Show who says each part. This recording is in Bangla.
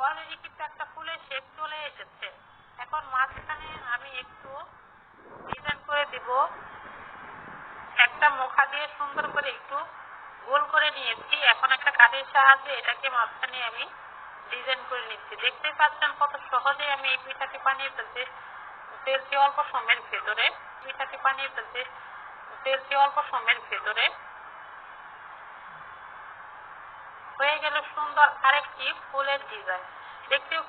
Speaker 1: অলরেডি কিন্তু একটা ফুলের শেপ চলে এসেছে। এখন মাঝখানে আমি একটু ডিজাইন করে দিব। একটা মুখা দিয়ে সুন্দর করে একটু গোল করে নিয়েছি। এখন একটা কাঠের সাহায্যে এটাকে মাঝখানে আমি ডিজাইন করে নিচ্ছি। দেখতেই পাচ্ছেন কত সহজে আমি এই পিঠাটি বানিয়ে ফেলছি অল্প সময়ের ভেতরে। হয়ে গেল সুন্দর আরেকটি ফুলের ডিজাইন। দেখতেও